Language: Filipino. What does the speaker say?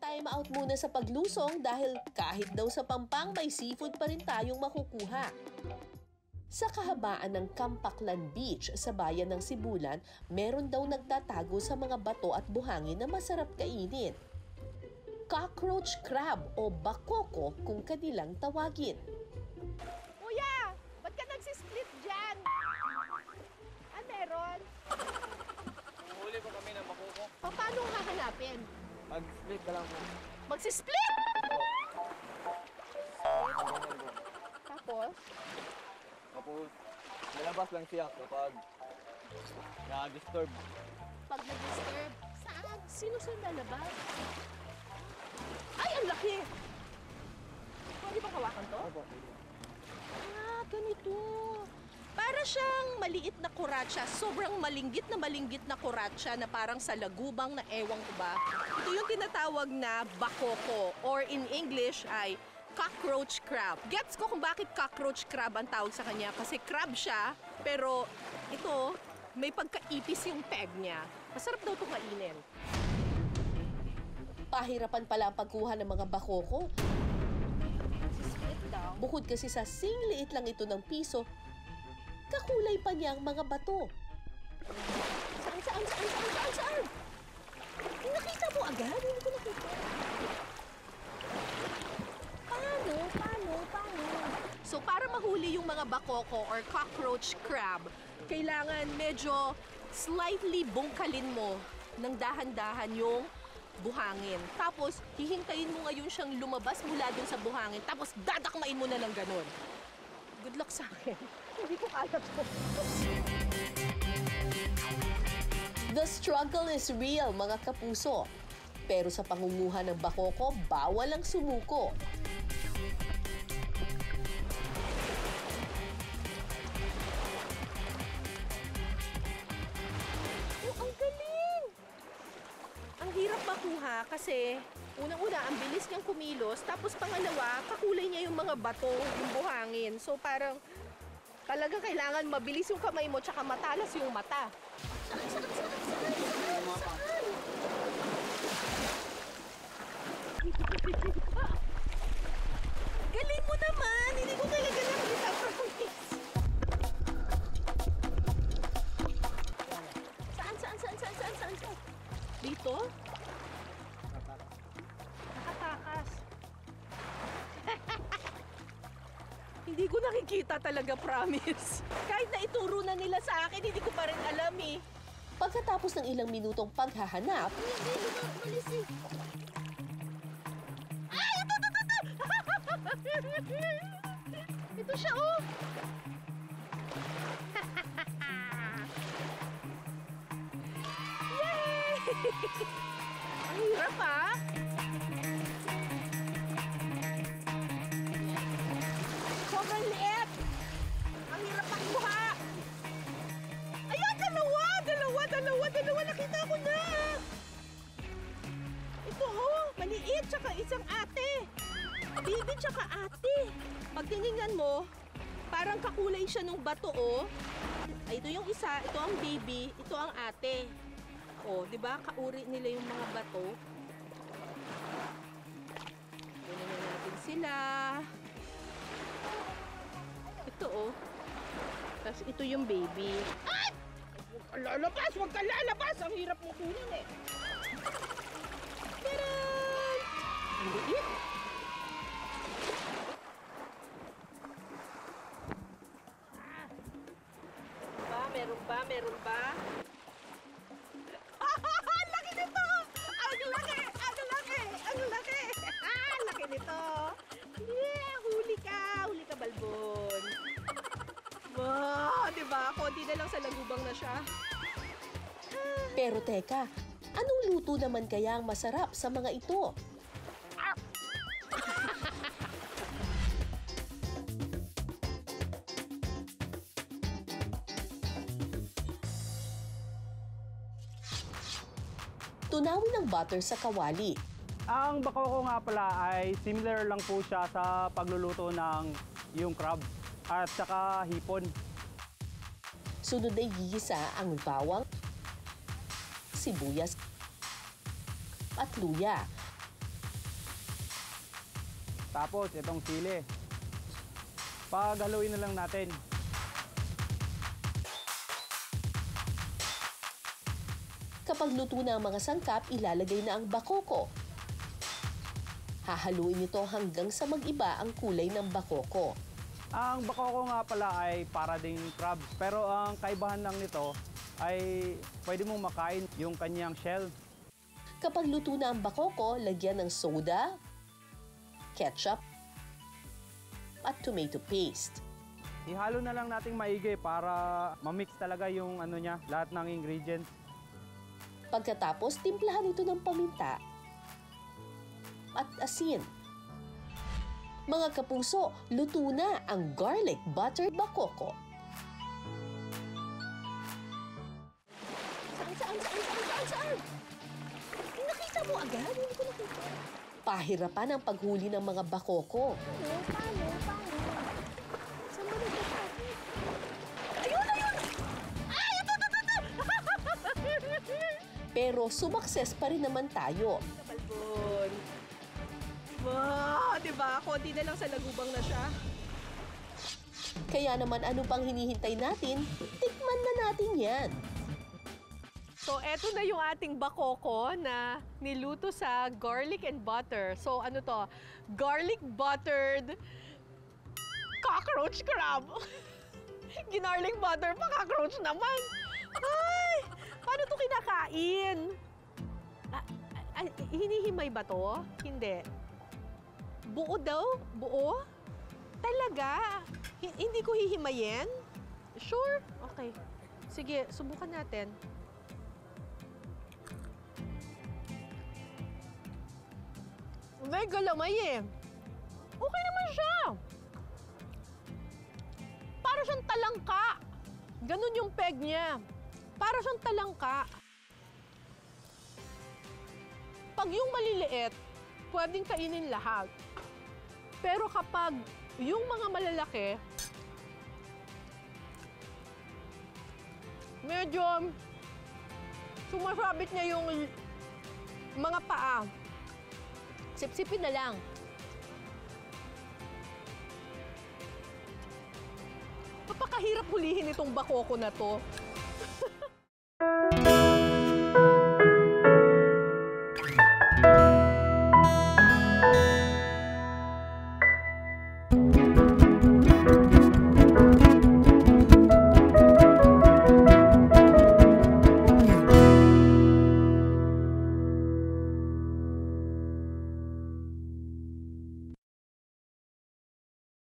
Time out muna sa paglusong dahil kahit daw sa Pampang may seafood pa rin tayong makukuha. Sa kahabaan ng Kampaklan Beach sa bayan ng Sibulan, meron daw nagtatago sa mga bato at buhangin na masarap kainin. Cockroach crab o bakoko kung kanilang tawagin. Kuya, ba't ka nagsisplit dyan? Ah, meron? Huli po kami ng bakoko. Paano hahanapin? Mag-split ka lang po. Magsisplit! Tapos? Tapos, nalabas lang siya kapag na-disturb. Pag nag-disturb, saan? Sino lalabas? Ay, ang laki! Pwede ba hawakan to? Opo. Ah, ganito. Para siyang maliit na kuratsa. Sobrang malinggit na kuratsa na parang sa lagubang na ewang ko ba. Ito yung tinatawag na bakoko or in English ay cockroach crab. Gets ko kung bakit cockroach crab ang tawag sa kanya kasi crab siya pero ito may pagkaipis yung peg niya. Masarap daw ito kainin. Pahirapan pala ang pagkuha ng mga bakoko. Split daw. Bukod kasi sa singliit lang ito ng piso, kakulay pa niya ang mga bato. Saan? Nakita mo agad? Hindi ko nakita. Paano? So, para mahuli yung mga bakoko or cockroach crab, kailangan medyo slightly bungkalin mo ng dahan-dahan yung buhangin. Tapos, hihintayin mo ngayon siyang lumabas mula dun sa buhangin. Tapos, dadakmain mo na lang ganun. Good luck sa akin. Hindi ko kaya to. The struggle is real, mga kapuso. Pero sa pangunguha ng bakoko, bawal ang sumuko. Oh, ang galing! Ang hirap makuha kasi unang-una, ang bilis niyang kumilos. Tapos pangalawa, kakulay niya yung mga bato, yung buhangin. So parang talaga kailangan mabilis yung kamay mo tsaka matalas yung mata. Saan? Galing mo naman! Hindi ko talaga nakita, promise. Saan? Dito? Nakatakas. Hindi ko nakikita talaga, promise. Kahit na ituro na nila sa akin, hindi ko pa rin alam eh. Pagkatapos ng ilang minutong paghahanap, Ay, ito! Ito siya, oh! Yay! Ang hirap, ah! Sobrang liit! Ang hirap makuha! Ayan, dalawa! Nakita ko na! Ito, oh! Maliit, tsaka isang ate! Baby, tsaka ate! Pag tinignan mo, parang kakulay siya ng bato, oh. Ay, ito yung isa, ito ang baby, ito ang ate. Oh, di ba? Kauri nila yung mga bato. Kunin na natin sila. Ito, oh. Tapos ito yung baby. Ay! Huwag ka lalabas! Ang hirap mo kunin, eh. Taran! Ang liit. Meron ba? Laki nito! Ang laki! Laki nito! Yeah, huli ka, balbon. Wow, diba? Konti na lang sa lagubang na siya. pero teka, anong luto naman kaya ang masarap sa mga ito? Tunawin ng butter sa kawali. Ang bakoko nga pala ay similar lang po siya sa pagluluto ng yung crab at saka hipon. Sunod ay gigisa ang bawang, sibuyas at luya. Tapos itong sili. Paghaluin na lang natin. Kapag luto na ang mga sangkap, ilalagay na ang bakoko. Hahaluin ito hanggang sa mag-iba ang kulay ng bakoko. Ang bakoko nga pala ay para ding crabs. Pero ang kaibahan lang nito ay pwede mong makain yung kanyang shell. Kapag luto na ang bakoko, lagyan ng soda, ketchup, at tomato paste. Ihalo na lang nating maigi para ma-mix talaga yung lahat ng ingredients. Pagkatapos, timplahan ito ng paminta at asin. Mga kapuso, luto na ang garlic butter bakoko. Saan? Nakita mo agad? Hindi ko nakita. Pahirapan ang paghuli ng mga bakoko. Paano? Saan ba nagkakapit? Ayun! Ay, ito! Pero sumakses pa rin naman tayo. Kabalbon. Wow, diba? Konti na lang sa lagubang na siya. Kaya naman ano pang hinihintay natin? Tikman na natin yan. So, eto na yung ating bakoko na niluto sa garlic and butter. So, ano to? Garlic buttered cockroach crab. Ginarlic butter pa, cockroach naman. Ay! Paano to kinakain? Hinihimay ba to? Hindi. Buo daw? Buo? Talaga? Hindi ko hihimayin? Sure? Okay. Sige, subukan natin. May galamay eh. Okay naman siya. Para siyang talangka. Ganun yung peg niya. Para siyang talangka. Pag yung maliliit, pwedeng kainin lahat. Pero kapag yung mga malalaki, medyo sumasabit niya yung mga paa. Sip-sipin na lang. Napakahirap hulihin itong bakoko na to.